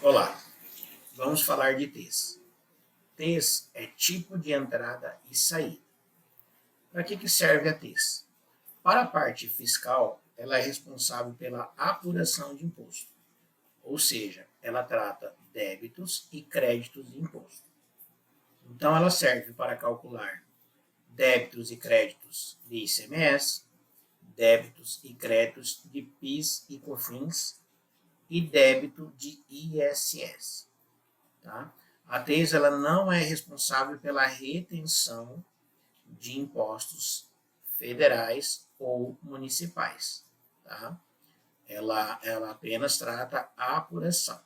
Olá, vamos falar de TES. TES é tipo de entrada e saída. Para que serve a TES? Para a parte fiscal, ela é responsável pela apuração de imposto, ou seja, ela trata débitos e créditos de imposto. Então, ela serve para calcular débitos e créditos de ICMS, débitos e créditos de PIS e COFINS e débito de ISS. Tá? A TES ela não é responsável pela retenção de impostos federais ou municipais. Tá? Ela apenas trata a apuração.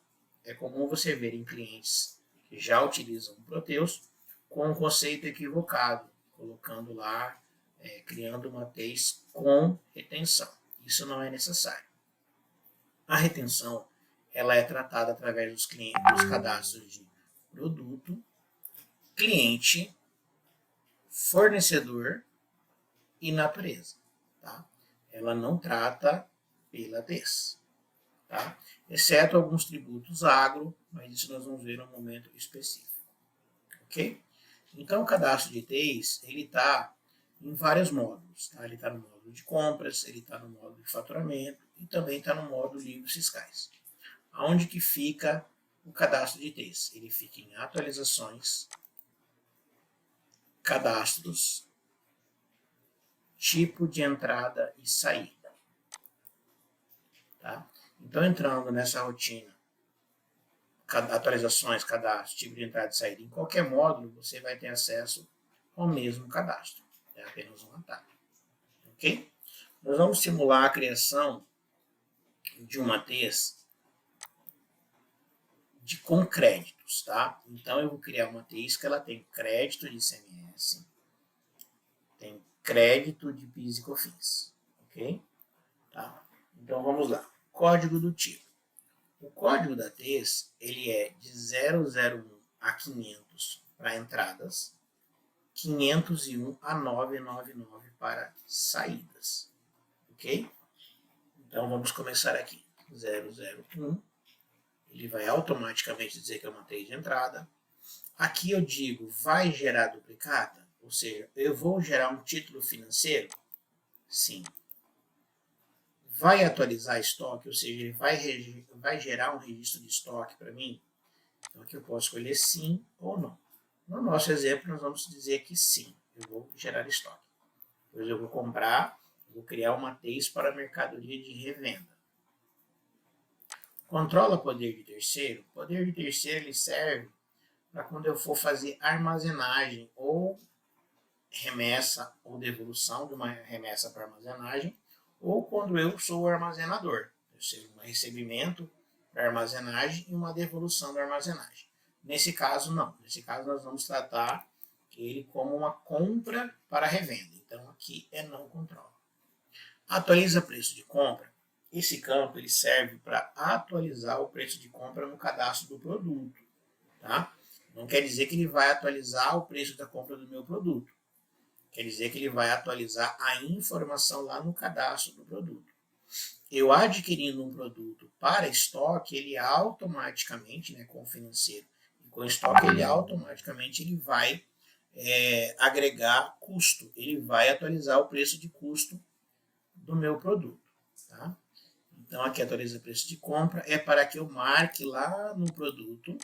É comum você ver em clientes que já utilizam o Proteus com um conceito equivocado, colocando lá, criando uma TES com retenção. Isso não é necessário. A retenção ela é tratada através dos cadastros de produto, cliente, fornecedor e natureza. Tá? Ela não trata pela TES. Tá? Exceto alguns tributos agro, mas isso nós vamos ver em um momento específico. Ok? Então, o cadastro de TES, ele está em vários módulos. Tá? Ele está no módulo de compras, ele está no módulo de faturamento e também está no módulo de livros fiscais. Aonde que fica o cadastro de TES? Ele fica em atualizações, cadastros, tipo de entrada e saída. Tá? Então, entrando nessa rotina, atualizações, cadastro, tipo de entrada e saída, em qualquer módulo você vai ter acesso ao mesmo cadastro. É apenas um atalho. Ok? Nós vamos simular a criação de uma TES com créditos, tá? Então, eu vou criar uma TES que ela tem crédito de ICMS, tem crédito de PIS e COFINS, ok? Tá? Então, vamos lá. Código do tipo. O código da TES, ele é de 001 a 500 para entradas, 501 a 999 para saídas, ok? Então, vamos começar aqui. 001, ele vai automaticamente dizer que é uma TES de entrada. Aqui eu digo, vai gerar duplicata? Ou seja, eu vou gerar um título financeiro? Sim. Vai atualizar estoque? Ou seja, ele vai gerar um registro de estoque para mim? Então aqui eu posso escolher sim ou não. No nosso exemplo, nós vamos dizer que sim, eu vou gerar estoque. Depois eu vou comprar, vou criar uma TES para mercadoria de revenda. Controla poder de terceiro? Poder de terceiro ele serve para quando eu for fazer armazenagem ou remessa ou devolução de uma remessa para armazenagem, ou quando eu sou o armazenador. Eu sei um recebimento da armazenagem e uma devolução da armazenagem. Nesse caso, não. Nesse caso, nós vamos tratar ele como uma compra para revenda. Então, aqui é não controla. Atualiza preço de compra. Esse campo ele serve para atualizar o preço de compra no cadastro do produto. Tá? Não quer dizer que ele vai atualizar o preço da compra do meu produto. Quer dizer que ele vai atualizar a informação lá no cadastro do produto. Eu adquirindo um produto para estoque, ele automaticamente, né, com o financeiro e com o estoque, ele vai agregar custo. Ele vai atualizar o preço de custo do meu produto. Tá? Então, aqui atualiza o preço de compra, é para que eu marque lá no produto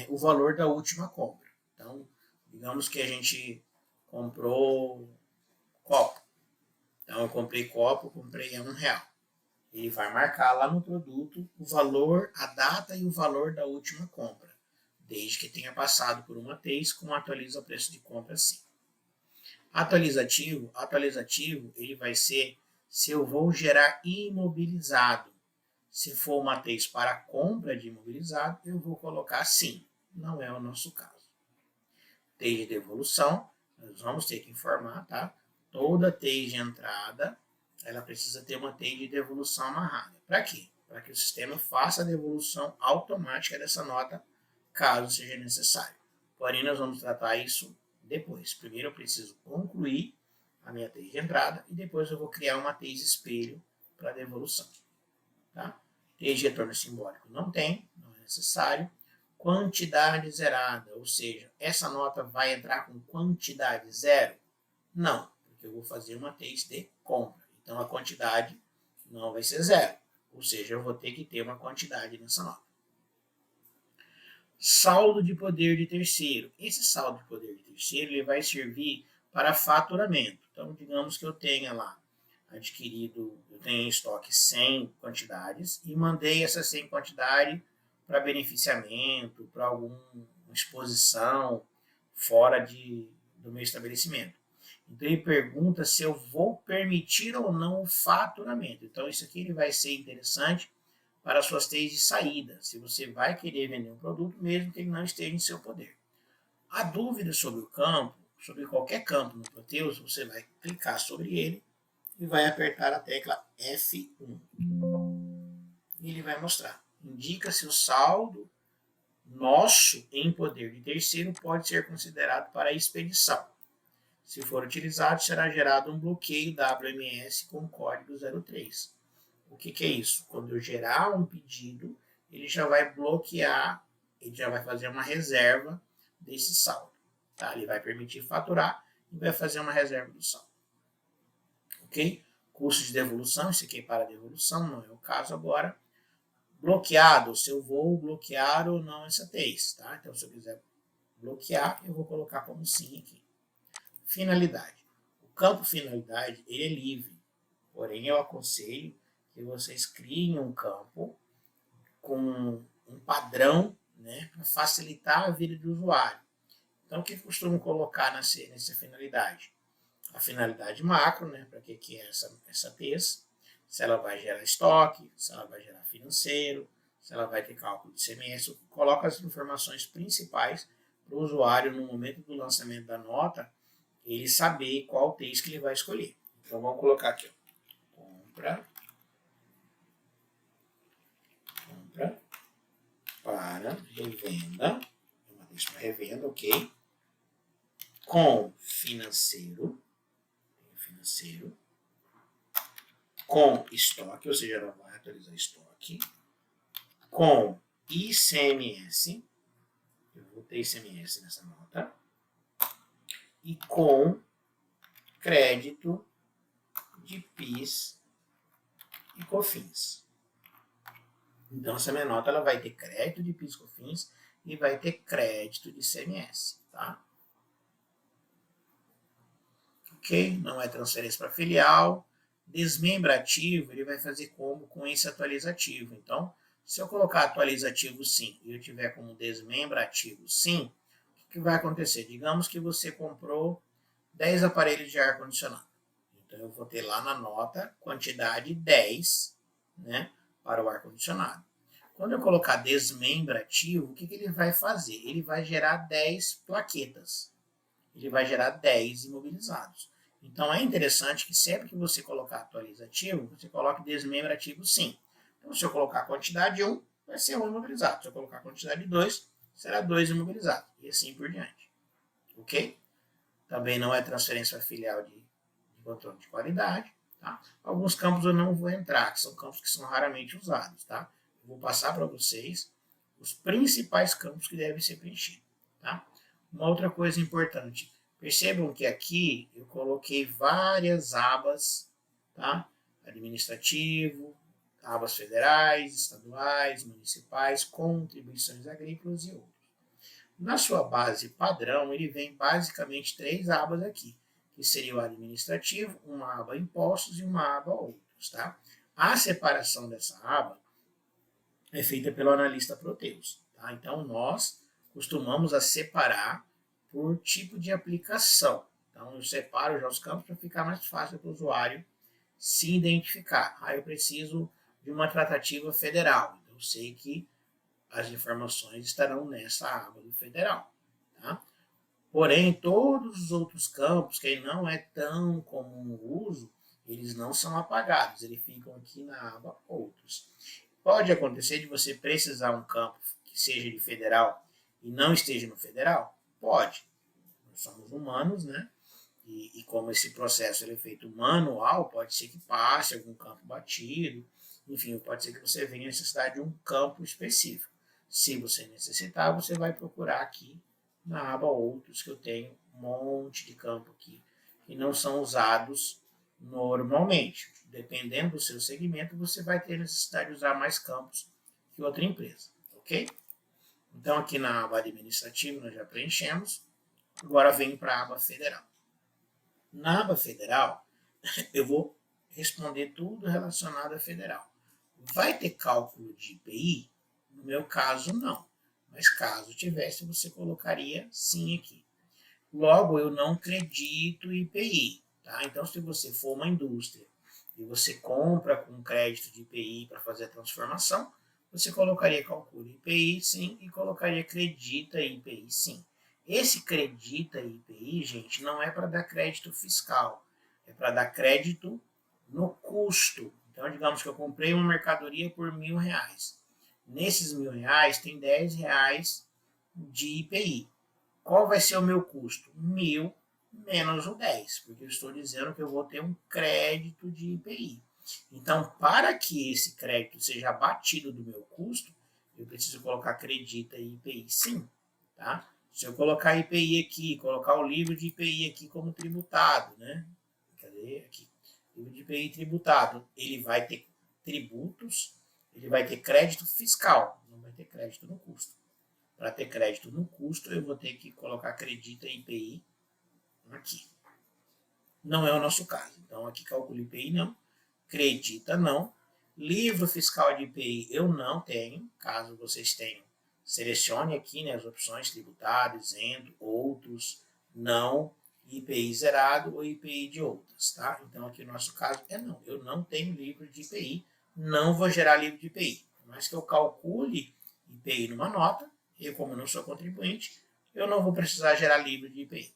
o valor da última compra. Então, digamos que a gente comprou copo. Então, eu comprei copo, comprei a R$1. Ele vai marcar lá no produto o valor, a data e o valor da última compra, desde que tenha passado por uma TES com atualiza o preço de compra sim. Atualizativo, ele vai ser se eu vou gerar imobilizado. Se for uma TES para compra de imobilizado, eu vou colocar sim. Não é o nosso caso. TES de devolução, nós vamos ter que informar, tá? Toda TES de entrada, ela precisa ter uma TES de devolução amarrada. Para quê? Para que o sistema faça a devolução automática dessa nota, caso seja necessário. Porém, nós vamos tratar isso depois. Primeiro eu preciso concluir a minha TES de entrada e depois eu vou criar uma TES espelho para devolução. Tá? Tez de retorno simbólico não tem, não é necessário. Quantidade zerada, ou seja, essa nota vai entrar com quantidade zero? Não, porque eu vou fazer uma tez de compra. Então a quantidade não vai ser zero, ou seja, eu vou ter que ter uma quantidade nessa nota. Saldo de poder de terceiro. Esse saldo de poder de terceiro ele vai servir para faturamento. Então, digamos que eu tenha lá adquirido, eu tenho em estoque 100 quantidades e mandei essas 100 quantidades para beneficiamento, para alguma exposição fora do meu estabelecimento. Então ele pergunta se eu vou permitir ou não o faturamento. Então isso aqui ele vai ser interessante para suas teses de saída, se você vai querer vender um produto mesmo que ele não esteja em seu poder. A dúvida sobre o campo, sobre qualquer campo no Proteus, você vai clicar sobre ele e vai apertar a tecla F1. E ele vai mostrar. Indica se o saldo nosso em poder de terceiro pode ser considerado para expedição. Se for utilizado, será gerado um bloqueio WMS com código 03. O que é isso? Quando eu gerar um pedido, ele já vai bloquear, ele já vai fazer uma reserva desse saldo. Tá? Ele vai permitir faturar e vai fazer uma reserva do saldo. Ok? Custo de devolução, isso aqui é para devolução, não é o caso agora. Bloqueado, se eu vou bloquear ou não essa tez. Tá? Então, se eu quiser bloquear, eu vou colocar como sim aqui. Finalidade. O campo finalidade ele é livre, porém eu aconselho que vocês criem um campo com um padrão, né, para facilitar a vida do usuário. Então, o que eu costumo colocar nessa finalidade? A finalidade macro, né, para que é essa tez, se ela vai gerar estoque, se ela vai gerar financeiro, se ela vai ter cálculo de CMS, eu coloco as informações principais para o usuário no momento do lançamento da nota, ele saber qual tez que ele vai escolher. Então, vamos colocar aqui, ó, compra para revenda, uma tez para revenda, ok, com financeiro, com estoque, ou seja, ela vai atualizar estoque, com ICMS, eu vou ter ICMS nessa nota, e com crédito de PIS e COFINS. Então, essa minha nota ela vai ter crédito de PIS e COFINS e vai ter crédito de ICMS, tá? Ok? Não é transferência para filial. Desmembrativo, ele vai fazer como com esse atualizativo. Então, se eu colocar atualizativo sim e eu tiver como desmembrativo sim, o que vai acontecer? Digamos que você comprou 10 aparelhos de ar-condicionado. Então, eu vou ter lá na nota quantidade 10, né, para o ar-condicionado. Quando eu colocar desmembrativo, o que ele vai fazer? Ele vai gerar 10 plaquetas. Ele vai gerar 10 imobilizados. Então, é interessante que sempre que você colocar atualizativo, você coloque desmembrativo sim. Então, se eu colocar quantidade 1, vai ser 1 imobilizado. Se eu colocar quantidade 2, será 2 imobilizados. E assim por diante. Ok? Também não é transferência filial de controle de qualidade. Tá? Alguns campos eu não vou entrar, que são campos que são raramente usados. Tá? Eu vou passar para vocês os principais campos que devem ser preenchidos. Tá? Uma outra coisa importante, percebam que aqui eu coloquei várias abas, tá? Administrativo, abas federais, estaduais, municipais, contribuições agrícolas e outros. Na sua base padrão, ele vem basicamente 3 abas aqui, que seria o administrativo, uma aba impostos e uma aba outros, tá? A separação dessa aba é feita pelo analista Proteus, tá? Então, nós costumamos a separar por tipo de aplicação. Então, eu separo já os campos para ficar mais fácil para o usuário se identificar. Eu preciso de uma tratativa federal. Então, eu sei que as informações estarão nessa aba do federal. Tá? Porém, todos os outros campos, que não é tão comum o uso, eles não são apagados, eles ficam aqui na aba outros. Pode acontecer de você precisar um campo que seja de federal e não esteja no federal? Pode. Nós somos humanos, né? E como esse processo ele é feito manual, pode ser que passe algum campo batido. Enfim, pode ser que você venha necessitar de um campo específico. Se você necessitar, você vai procurar aqui na aba Outros, que eu tenho um monte de campo aqui que não são usados normalmente. Dependendo do seu segmento, você vai ter necessidade de usar mais campos que outra empresa, ok? Então, aqui na aba administrativa, nós já preenchemos. Agora venho para a aba federal. Na aba federal, eu vou responder tudo relacionado à federal. Vai ter cálculo de IPI? No meu caso, não. Mas caso tivesse, você colocaria sim aqui. Logo, eu não acredito IPI. Tá? Então, se você for uma indústria e você compra com crédito de IPI para fazer a transformação, você colocaria calcula IPI sim e colocaria acredita IPI sim. Esse acredita IPI, gente, não é para dar crédito fiscal, é para dar crédito no custo. Então, digamos que eu comprei uma mercadoria por R$1.000. Nesses R$1.000 tem R$10 de IPI. Qual vai ser o meu custo? 1.000 menos o 10, porque eu estou dizendo que eu vou ter um crédito de IPI. Então, para que esse crédito seja abatido do meu custo, eu preciso colocar acredita IPI sim. Tá? Se eu colocar IPI aqui, colocar o livro de IPI aqui como tributado, né? Cadê? Aqui. Livro de IPI tributado. Ele vai ter tributos, ele vai ter crédito fiscal, não vai ter crédito no custo. Para ter crédito no custo, eu vou ter que colocar acredita IPI aqui. Não é o nosso caso. Então, aqui calcula IPI não, acredita não. Livro fiscal de IPI eu não tenho. Caso vocês tenham, selecione aqui, né, as opções tributado, isento, outros, não, IPI zerado ou IPI de outras. Tá? Então, aqui no nosso caso é não. Eu não tenho livro de IPI, não vou gerar livro de IPI. Por mais que eu calcule IPI numa nota, eu, como não sou contribuinte, eu não vou precisar gerar livro de IPI.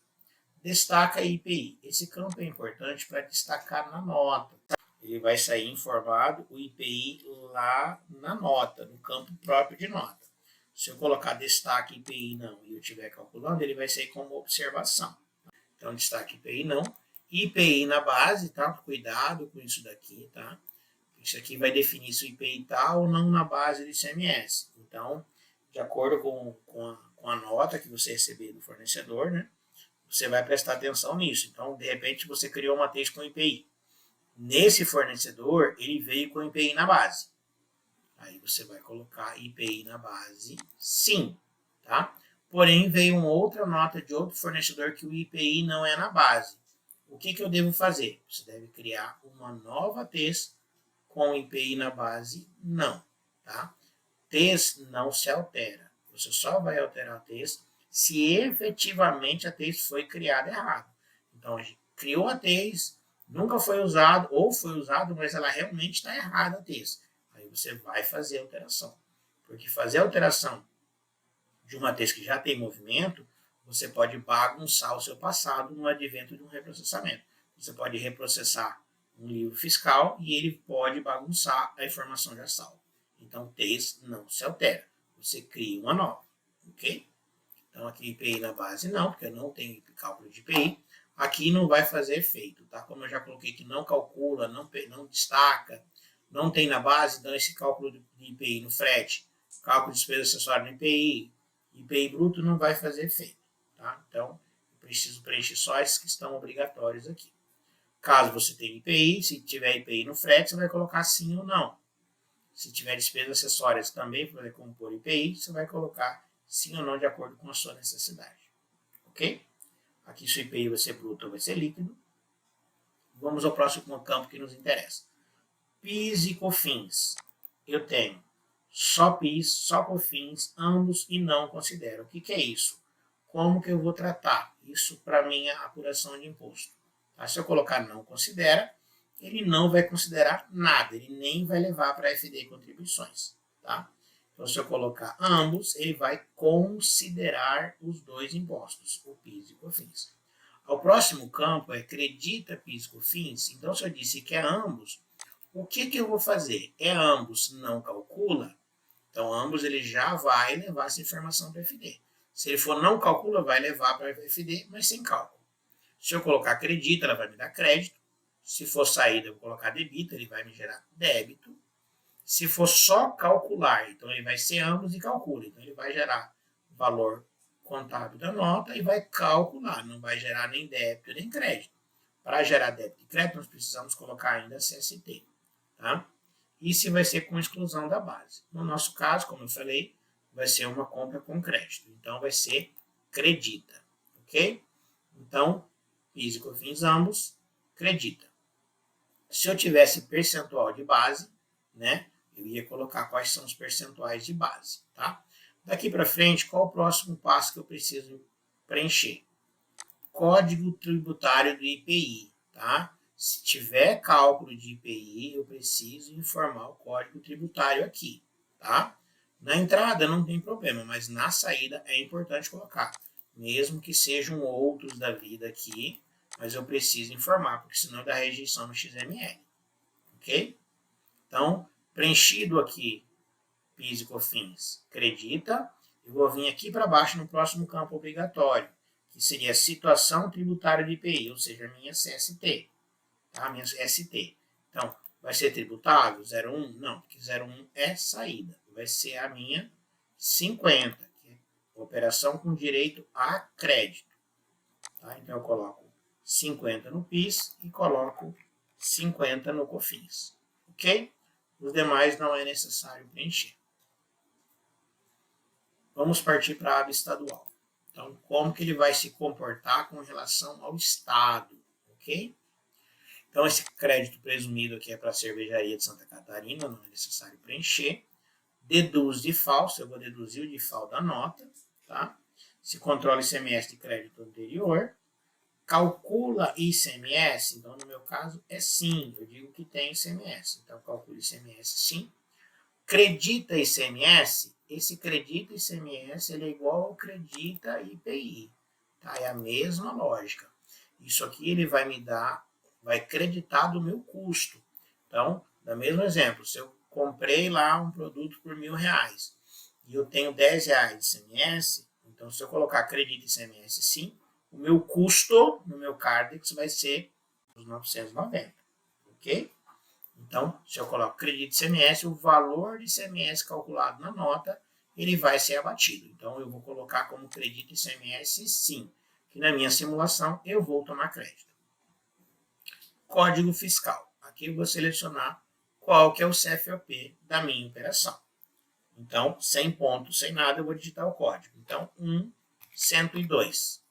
Destaca IPI. Esse campo é importante para destacar na nota. Ele vai sair informado o IPI lá na nota, no campo próprio de nota. Se eu colocar destaque IPI não e eu estiver calculando, ele vai sair como observação. Então, destaque IPI não. IPI na base, tá? Cuidado com isso daqui, tá? Isso aqui vai definir se o IPI está ou não na base do ICMS. Então, de acordo com a nota que você receber do fornecedor, né, você vai prestar atenção nisso. Então, de repente, você criou uma TES com IPI. Nesse fornecedor, ele veio com IPI na base. Aí você vai colocar IPI na base, sim. Tá? Porém, veio uma outra nota de outro fornecedor que o IPI não é na base. O que eu devo fazer? Você deve criar uma nova TES com IPI na base, não. Tá? TES não se altera. Você só vai alterar a TES se efetivamente a TES foi criada errado. Então, a gente criou a TES, nunca foi usado, ou foi usado, mas ela realmente está errada a TES. Aí você vai fazer a alteração. Porque fazer a alteração de uma TES que já tem movimento, você pode bagunçar o seu passado no advento de um reprocessamento. Você pode reprocessar um livro fiscal e ele pode bagunçar a informação já salva. Então, TES não se altera. Você cria uma nova, ok? Então, aqui IPI na base não, porque eu não tenho cálculo de IPI. Aqui não vai fazer efeito, tá? Como eu já coloquei que não calcula, não destaca, não tem na base, então esse cálculo de IPI no frete, cálculo de despesa acessória no IPI, IPI bruto não vai fazer efeito, tá? Então, eu preciso preencher só esses que estão obrigatórios aqui. Caso você tenha IPI, se tiver IPI no frete, você vai colocar sim ou não. Se tiver despesas acessórias também para compor IPI, você vai colocar sim ou não de acordo com a sua necessidade. Ok? Aqui se o IPI vai ser bruto ou vai ser líquido. Vamos ao próximo campo que nos interessa. PIS e COFINS. Eu tenho só PIS, só COFINS, ambos e não considero. O que é isso? Como que eu vou tratar isso para minha apuração de imposto? Tá? Se eu colocar não considera, ele não vai considerar nada, ele nem vai levar para a FD contribuições. Tá? Então, se eu colocar ambos, ele vai considerar os dois impostos, o PIS e COFINS. O próximo campo é acredita PIS e COFINS. Então, se eu disse que é ambos, o que eu vou fazer? É ambos não calcula? Então, ambos ele já vai levar essa informação para a FD. Se ele for não calcula, vai levar para a FD, mas sem cálculo. Se eu colocar acredita, ela vai me dar crédito. Se for saída, eu vou colocar debita, ele vai me gerar débito. Se for só calcular, então ele vai ser ambos e calcula. Então ele vai gerar o valor contábil da nota e vai calcular, não vai gerar nem débito nem crédito. Para gerar débito e crédito, nós precisamos colocar ainda CST. Tá? Isso vai ser com exclusão da base. No nosso caso, como eu falei, vai ser uma compra com crédito. Então vai ser credita. Ok? Então, PIS e COFINS ambos, credita. Se eu tivesse percentual de base, né, eu ia colocar quais são os percentuais de base, tá? Daqui para frente, qual o próximo passo que eu preciso preencher? Código tributário do IPI, tá? Se tiver cálculo de IPI, eu preciso informar o código tributário aqui, tá? Na entrada não tem problema, mas na saída é importante colocar, mesmo que sejam outros da vida aqui, mas eu preciso informar, porque senão dá rejeição no XML, ok? Então, preenchido aqui PIS e COFINS, credita, eu vou vir aqui para baixo no próximo campo obrigatório, que seria a situação tributária de IPI, ou seja, a minha CST, tá? A minha ST. Então, vai ser tributável 01? Não, porque 01 é saída. Vai ser a minha 50, que é operação com direito a crédito. Tá? Então, eu coloco 50 no PIS e coloco 50 no COFINS. Ok? Os demais não é necessário preencher. Vamos partir para a aba estadual. Então, como que ele vai se comportar com relação ao Estado, ok? Então, esse crédito presumido aqui é para a cervejaria de Santa Catarina, não é necessário preencher. Deduz de falso, eu vou deduzir o de FAL da nota, tá? Se controla ICMS de crédito anterior. Calcula ICMS, então no meu caso é sim, eu digo que tem ICMS, então calcula ICMS sim. Credita ICMS, esse credita ICMS ele é igual ao credita IPI, tá? É a mesma lógica. Isso aqui ele vai me dar, vai creditar do meu custo. Então, dá mesmo exemplo, se eu comprei lá um produto por R$1.000 e eu tenho R$10 de ICMS, então se eu colocar credita ICMS sim, o meu custo no meu Cardex vai ser os 990, ok? Então, se eu coloco credito ICMS, o valor de ICMS calculado na nota, ele vai ser abatido. Então, eu vou colocar como credito ICMS sim, que na minha simulação eu vou tomar crédito. Código fiscal. Aqui eu vou selecionar qual que é o CFOP da minha operação. Então, sem ponto, sem nada, eu vou digitar o código. Então, 102.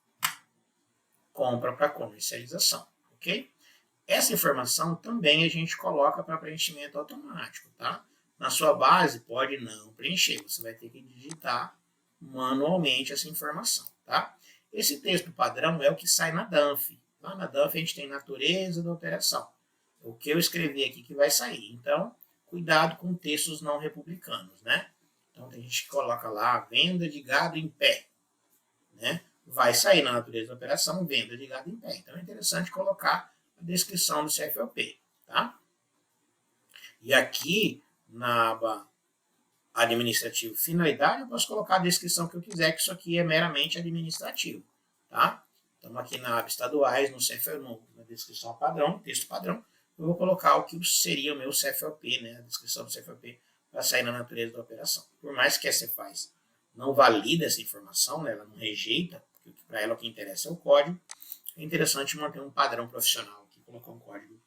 Compra para comercialização, ok? Essa informação também a gente coloca para preenchimento automático, tá? Na sua base, pode não preencher, você vai ter que digitar manualmente essa informação, tá? Esse texto padrão é o que sai na DANF. Lá na DANF a gente tem natureza da operação. O que eu escrevi aqui que vai sair. Então, cuidado com textos não republicanos, né? Então, a gente coloca lá venda de gado em pé, né? Vai sair na natureza da operação venda de gado em pé. Então, é interessante colocar a descrição do CFOP, tá? E aqui, na aba administrativo finalidade, eu posso colocar a descrição que eu quiser, que isso aqui é meramente administrativo, tá? Então, aqui na aba estaduais, no CFOP, na descrição padrão, texto padrão, eu vou colocar o que seria o meu CFOP, né? A descrição do CFOP para sair na natureza da operação. Por mais que a Cefaz não valida essa informação, né? Ela não rejeita, porque para ela o que interessa é o código, é interessante manter um padrão profissional aqui, colocar um código,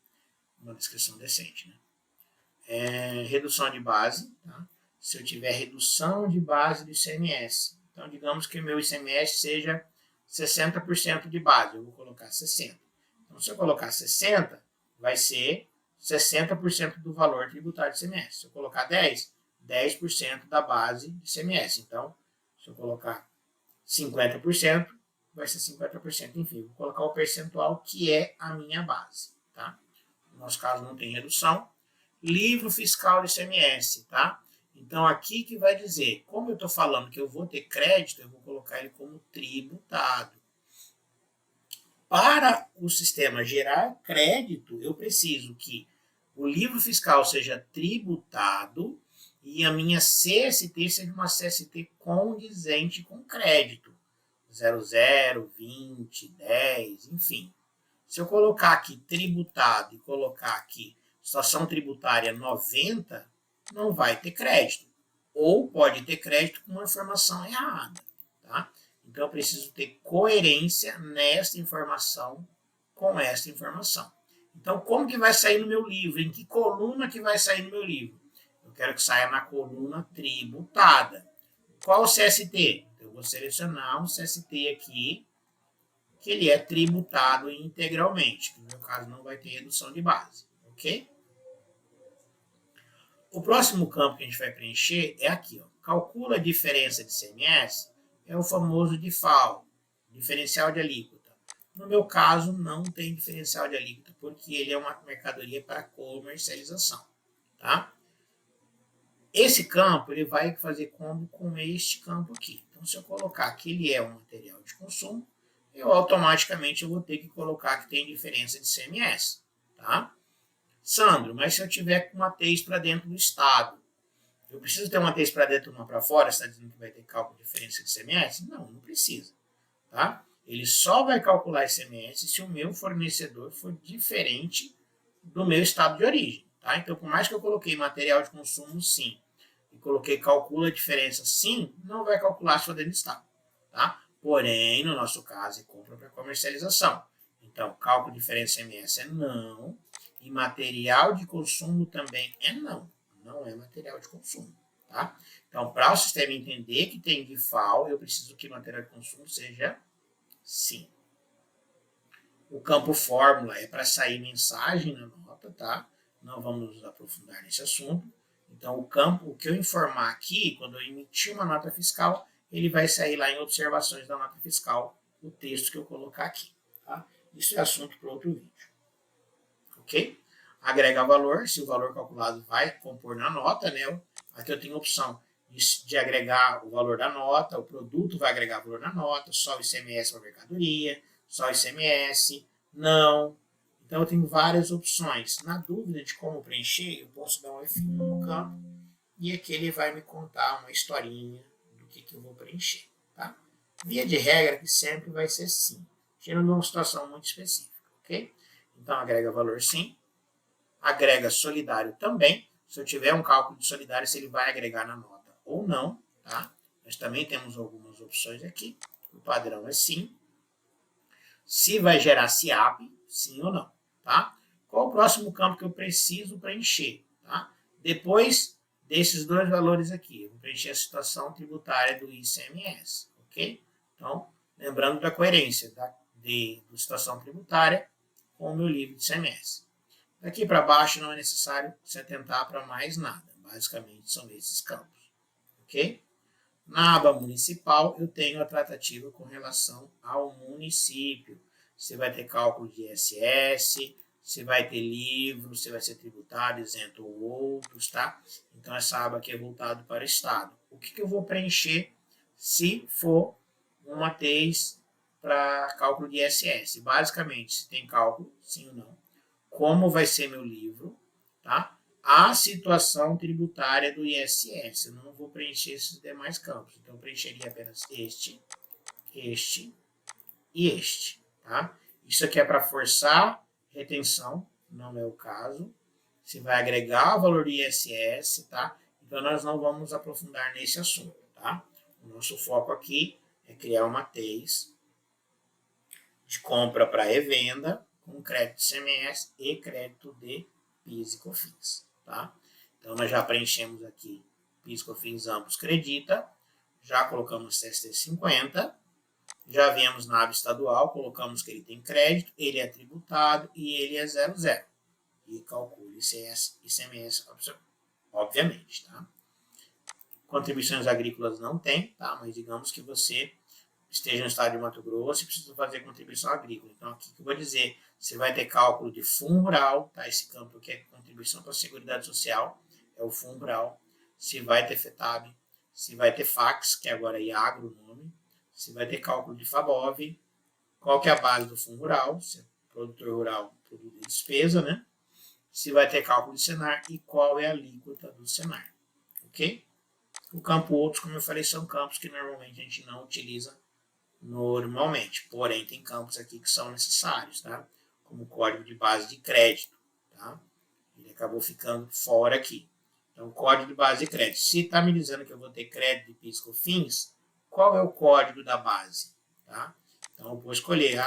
uma descrição decente, né? Redução de base, tá? Se eu tiver redução de base do ICMS, então digamos que o meu ICMS seja 60% de base, eu vou colocar 60%. Então, se eu colocar 60%, vai ser 60% do valor tributário de ICMS. Se eu colocar 10%, 10% da base de ICMS. Então, se eu colocar 50%, vai ser 50%, enfim, vou colocar o percentual que é a minha base, tá? No nosso caso não tem redução. Livro fiscal de ICMS, tá? Então, aqui que vai dizer, como eu estou falando que eu vou ter crédito, eu vou colocar ele como tributado. Para o sistema gerar crédito, eu preciso que o livro fiscal seja tributado e a minha CST seja uma CST condizente com crédito. 00, 20, 10, enfim. Se eu colocar aqui tributado e colocar aqui situação tributária 90, não vai ter crédito. Ou pode ter crédito com uma informação errada. Tá? Então, eu preciso ter coerência nesta informação com esta informação. Então, como que vai sair no meu livro? Em que coluna que vai sair no meu livro? Eu quero que saia na coluna tributada. Qual o CST? Eu vou selecionar um CST aqui, que ele é tributado integralmente, que no meu caso não vai ter redução de base, ok? O próximo campo que a gente vai preencher é aqui, ó. Calcula a diferença de ICMS, é o famoso DIFAL, diferencial de alíquota. No meu caso, não tem diferencial de alíquota, porque ele é uma mercadoria para comercialização, tá? Esse campo, ele vai fazer combo com este campo aqui. Então, se eu colocar que ele é um material de consumo, eu automaticamente vou ter que colocar que tem diferença de ICMS, tá? Sandro, mas se eu tiver uma TES para dentro do estado, eu preciso ter uma TES para dentro e uma para fora? Você está dizendo que vai ter cálculo de diferença de ICMS? Não, não precisa, tá? Ele só vai calcular ICMS se o meu fornecedor for diferente do meu estado de origem, tá? Então, por mais que eu coloquei material de consumo, sim, e coloquei calcula a diferença, sim, não vai calcular se for dentro do estado, tá? Porém, no nosso caso, é compra para comercialização. Então, cálculo de diferença ICMS é não, e material de consumo também é não. Não é material de consumo, tá? Então, para o sistema entender que tem DIFAL, eu preciso que material de consumo seja sim. O campo fórmula é para sair mensagem na nota, tá? Não vamos nos aprofundar nesse assunto. Então, o campo, o que eu informar aqui, quando eu emitir uma nota fiscal, ele vai sair lá em observações da nota fiscal, o texto que eu colocar aqui, tá? Isso é assunto para outro vídeo. Ok? Agrega valor, se o valor calculado vai compor na nota, né? Aqui eu tenho a opção de agregar o valor da nota, o produto vai agregar valor na nota, só o ICMS para mercadoria, só o ICMS, não. Então eu tenho várias opções. Na dúvida de como preencher, eu posso dar um F1 no campo e aqui ele vai me contar uma historinha do que eu vou preencher. Tá? Via de regra que sempre vai ser sim, tirando uma situação muito específica, ok? Então agrega valor sim, agrega solidário também. Se eu tiver um cálculo de solidário, se ele vai agregar na nota ou não, tá? Nós também temos algumas opções aqui. O padrão é sim. Se vai gerar SIAP, sim ou não, tá? Qual o próximo campo que eu preciso preencher, tá? Depois desses dois valores aqui, eu vou preencher a situação tributária do ICMS, ok? Então, lembrando da coerência da situação tributária com o meu livro de ICMS. Daqui para baixo não é necessário se atentar para mais nada. Basicamente são esses campos, ok? Na aba municipal eu tenho a tratativa com relação ao município. Você vai ter cálculo de ISS, você vai ter livro, você vai ser tributado, isento ou outros, tá? Então essa aba aqui é voltada para o estado. O que eu vou preencher se for uma TES para cálculo de ISS? Basicamente, se tem cálculo, sim ou não. Como vai ser meu livro, tá? A situação tributária do ISS. Eu não vou preencher esses demais campos. Então, eu preencheria apenas este e este, tá? Isso aqui é para forçar retenção, não é o caso. Você vai agregar o valor do ISS, tá? Então, nós não vamos aprofundar nesse assunto, tá? O nosso foco aqui é criar uma TES de compra para revenda com crédito de ICMS e crédito de PIS e COFINS. Tá? Então, nós já preenchemos aqui PIS e COFINS ambos credita, já colocamos CST 50, já viemos na aba estadual, colocamos que ele tem crédito, ele é tributado e ele é 00. E calcule ICMS, obviamente. Tá? Contribuições agrícolas não tem, tá? Mas digamos que você esteja no estado de Mato Grosso e precisa fazer contribuição agrícola. Então, aqui que eu vou dizer, você vai ter cálculo de fundo rural, tá? Esse campo aqui é contribuição para a Seguridade Social, é o fundo rural. Se vai ter FETAB, se vai ter FAX, que agora é IAGRO o nome, se vai ter cálculo de FABOV, qual que é a base do fundo rural, se é produtor rural, produto de despesa, né? Se vai ter cálculo de Senar e qual é a alíquota do Senar, ok? O campo outros, como eu falei, são campos que normalmente a gente não utiliza normalmente, porém tem campos aqui que são necessários, tá? Como o código de base de crédito, tá? Ele acabou ficando fora aqui. Então, código de base de crédito. Se está me dizendo que eu vou ter crédito de PIS/COFINS, qual é o código da base? Tá? Então, eu vou escolher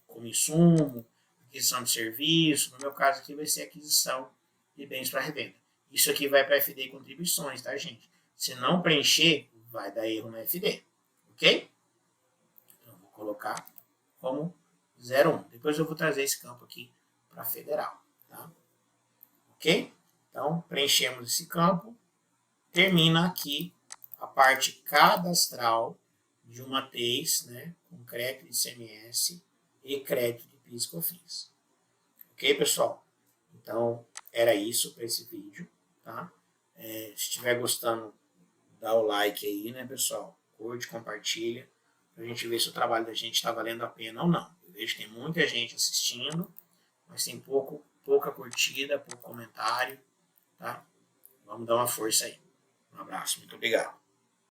como insumo, aquisição de serviço. No meu caso aqui vai ser aquisição de bens para revenda. Isso aqui vai para FD e contribuições, tá, gente? Se não preencher, vai dar erro no FD. Ok? Então, eu vou colocar como 01. Depois eu vou trazer esse campo aqui para federal. Tá? Ok? Então, preenchemos esse campo. Termina aqui a parte cadastral de uma TES, né, com crédito de ICMS e crédito de PIS/COFINS. Ok, pessoal? Então, era isso para esse vídeo. Tá? Se estiver gostando, dá o like aí, né, pessoal? Curte, compartilha, para a gente ver se o trabalho da gente está valendo a pena ou não. Eu vejo que tem muita gente assistindo, mas tem pouca curtida, pouco comentário. Tá? Vamos dar uma força aí. Um abraço, muito obrigado.